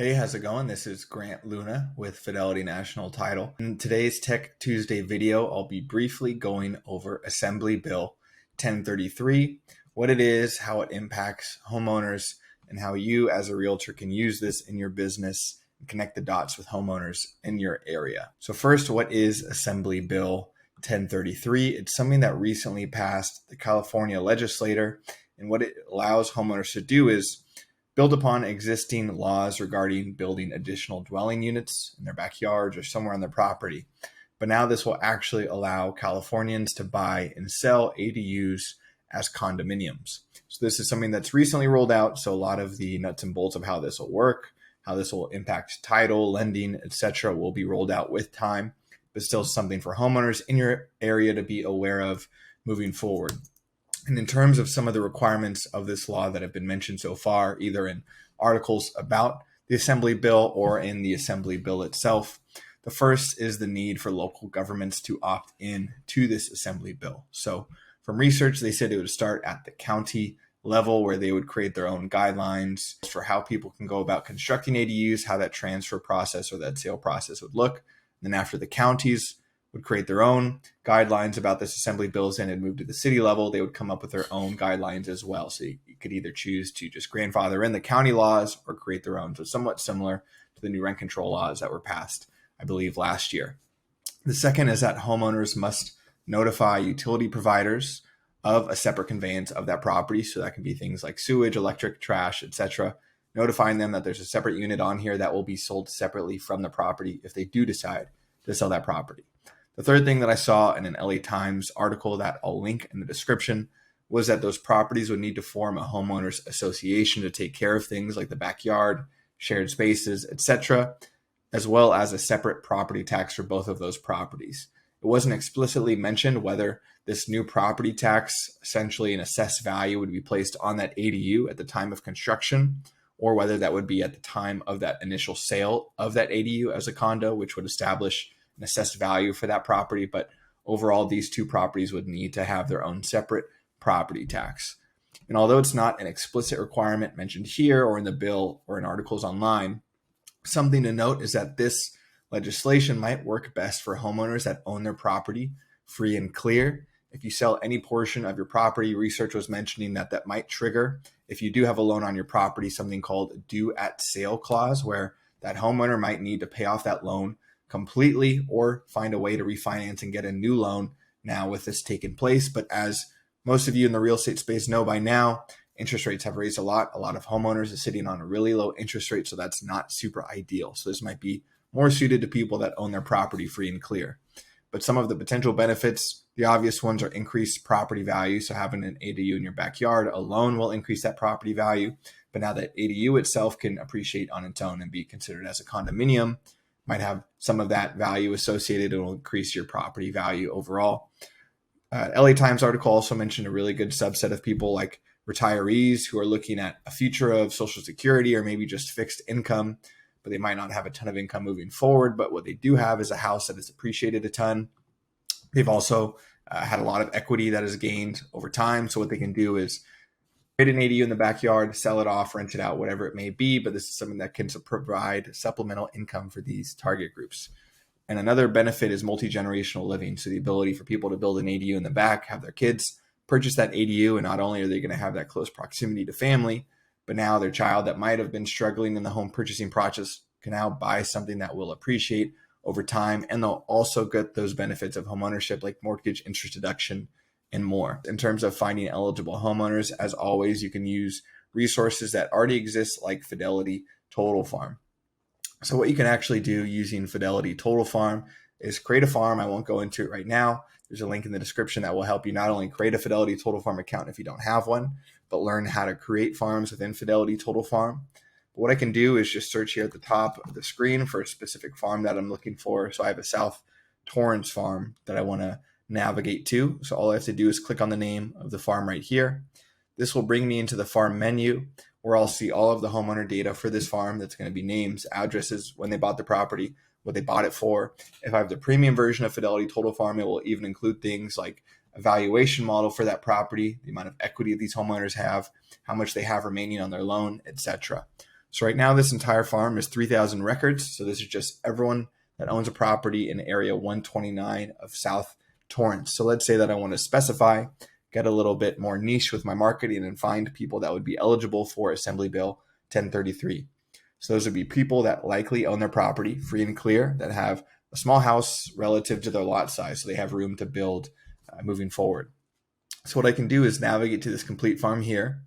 Hey, how's it going? This is Grant Luna with Fidelity National Title. In today's Tech Tuesday video, I'll be briefly going over Assembly Bill 1033, what it is, how it impacts homeowners, and how you as a realtor can use this in your business and connect the dots with homeowners in your area. So first, what is Assembly Bill 1033? It's something that recently passed the California legislature, and what it allows homeowners to do is build upon existing laws regarding building additional dwelling units in their backyards or somewhere on their property. But now this will actually allow Californians to buy and sell ADUs as condominiums. So this is something that's recently rolled out. So a lot of the nuts and bolts of how this will work, how this will impact title, lending, etc., will be rolled out with time, but still something for homeowners in your area to be aware of moving forward. And in terms of some of the requirements of this law that have been mentioned so far, either in articles about the Assembly Bill or in the Assembly Bill itself, the first is the need for local governments to opt in to this Assembly Bill. So from research, they said it would start at the county level where they would create their own guidelines for how people can go about constructing ADUs, how that transfer process or that sale process would look. And then after the counties would create their own guidelines about this Assembly Bills and move to the city level, they would come up with their own guidelines as well. So you could either choose to just grandfather in the county laws or create their own. So somewhat similar to the new rent control laws that were passed, I believe, last year. The second is that homeowners must notify utility providers of a separate conveyance of that property. So that can be things like sewage, electric, trash, etc. Notifying them that there's a separate unit on here that will be sold separately from the property if they do decide to sell that property. The third thing that I saw in an LA Times article that I'll link in the description was that those properties would need to form a homeowners association to take care of things like the backyard, shared spaces, etc., as well as a separate property tax for both of those properties. It wasn't explicitly mentioned whether this new property tax, essentially an assessed value, would be placed on that ADU at the time of construction, or whether that would be at the time of that initial sale of that ADU as a condo, which would establish an assessed value for that property. But overall, these two properties would need to have their own separate property tax. And although it's not an explicit requirement mentioned here or in the bill or in articles online, something to note is that this legislation might work best for homeowners that own their property free and clear. If you sell any portion of your property, research was mentioning that that might trigger, if you do have a loan on your property, something called a due at sale clause, where that homeowner might need to pay off that loan completely or find a way to refinance and get a new loan now with this taking place. But as most of you in the real estate space know by now, interest rates have raised a lot. A lot of homeowners are sitting on a really low interest rate, so that's not super ideal. So this might be more suited to people that own their property free and clear. But some of the potential benefits, the obvious ones, are increased property value. So having an ADU in your backyard alone will increase that property value. But now that ADU itself can appreciate on its own and be considered as a condominium, might have some of that value associated and will increase your property value overall. LA Times article also mentioned a really good subset of people like retirees who are looking at a future of Social Security or maybe just fixed income, but they might not have a ton of income moving forward. But what they do have is a house that has appreciated a ton. They've also had a lot of equity that has gained over time. So what they can do is create an ADU in the backyard, sell it off, rent it out, whatever it may be. But this is something that can provide supplemental income for these target groups. And another benefit is multi-generational living. So the ability for people to build an ADU in the back, have their kids purchase that ADU, and not only are they going to have that close proximity to family, but now their child that might have been struggling in the home purchasing process can now buy something that will appreciate over time. And they'll also get those benefits of homeownership like mortgage interest deduction and more. In terms of finding eligible homeowners, as always, you can use resources that already exist like Fidelity Total Farm. So what you can actually do using Fidelity Total Farm is create a farm. I won't go into it right now. There's a link in the description that will help you not only create a Fidelity Total Farm account if you don't have one, but learn how to create farms within Fidelity Total Farm. But what I can do is just search here at the top of the screen for a specific farm that I'm looking for. So I have a South Torrance farm that I want to navigate to. So all I have to do is click on the name of the farm right here. This will bring me into the farm menu where I'll see all of the homeowner data for this farm. That's going to be names, addresses, when they bought the property, what they bought it for. If I have the premium version of Fidelity Total Farm, it will even include things like a valuation model for that property, the amount of equity these homeowners have, how much they have remaining on their loan, etc. So right now, this entire farm is 3,000 records. So this is just everyone that owns a property in area 129 of South Torrance. So let's say that I want to specify, get a little bit more niche with my marketing and find people that would be eligible for Assembly Bill 1033. So those would be people that likely own their property free and clear, that have a small house relative to their lot size, so they have room to build moving forward. So what I can do is navigate to this complete farm here,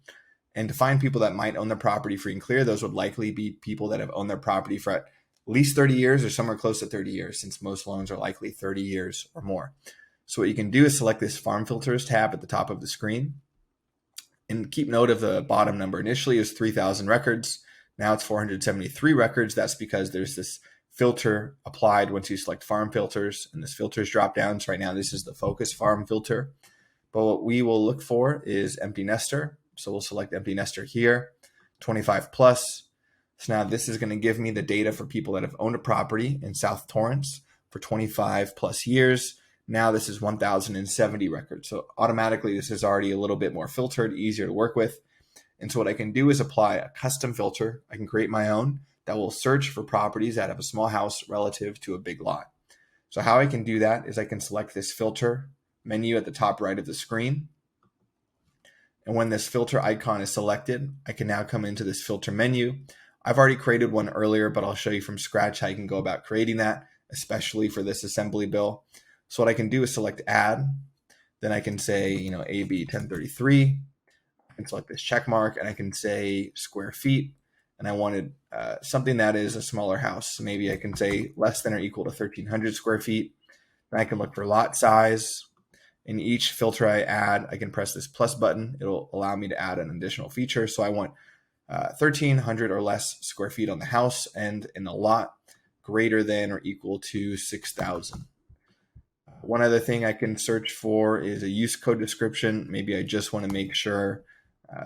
and to find people that might own their property free and clear, those would likely be people that have owned their property for at least 30 years or somewhere close to 30 years, since most loans are likely 30 years or more. So what you can do is select this Farm Filters tab at the top of the screen, and keep note of the bottom number. Initially it was 3,000 records. Now it's 473 records. That's because there's this filter applied once you select Farm Filters, and this filters drop down. So right now this is the Focus Farm filter. But what we will look for is empty nester. So we'll select empty nester here, 25 plus. So now this is going to give me the data for people that have owned a property in South Torrance for 25 plus years. Now this is 1,070 records. So automatically this is already a little bit more filtered, easier to work with. And so what I can do is apply a custom filter. I can create my own that will search for properties that have a small house relative to a big lot. So how I can do that is I can select this filter menu at the top right of the screen. And when this filter icon is selected, I can now come into this filter menu. I've already created one earlier, but I'll show you from scratch how you can go about creating that, especially for this assembly bill. So what I can do is select add. Then I can say, AB1033. I can select this check mark, and I can say square feet. And I wanted something that is a smaller house. So maybe I can say less than or equal to 1,300 square feet. Then I can look for lot size. In each filter I add, I can press this plus button. It'll allow me to add an additional feature. So I want 1,300 or less square feet on the house, and in the lot greater than or equal to 6,000. One other thing I can search for is a use code description. Maybe I just want to make sure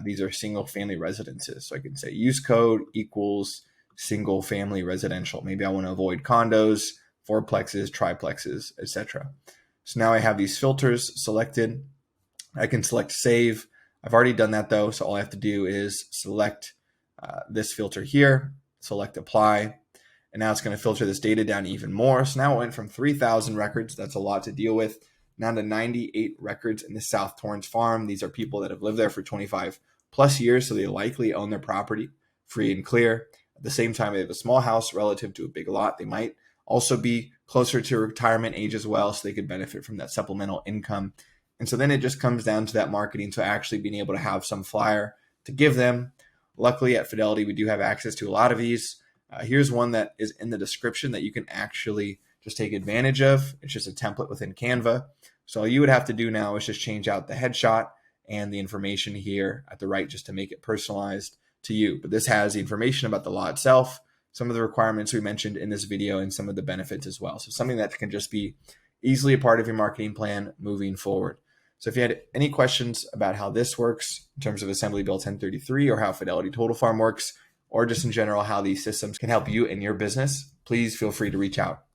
these are single family residences. So I can say use code equals single family residential. Maybe I want to avoid condos, fourplexes, triplexes, etc. So now I have these filters selected. I can select save. I've already done that though, so all I have to do is select this filter here, select apply, and now it's going to filter this data down even more. So now it went from 3,000 records, that's a lot to deal with, now to 98 records in the South Torrance farm. These are people that have lived there for 25 plus years, so they likely own their property free and clear. At the same time, they have a small house relative to a big lot. They might also be closer to retirement age as well, so they could benefit from that supplemental income. And so then it just comes down to that marketing, so actually being able to have some flyer to give them. Luckily at Fidelity, we do have access to a lot of these. Here's one that is in the description that you can actually just take advantage of. It's just a template within Canva. So all you would have to do now is just change out the headshot and the information here at the right just to make it personalized to you. But this has the information about the law itself, some of the requirements we mentioned in this video, and some of the benefits as well. So something that can just be easily a part of your marketing plan moving forward. So if you had any questions about how this works in terms of Assembly Bill 1033 or how Fidelity Total Farm works, or just in general how these systems can help you in your business, please feel free to reach out.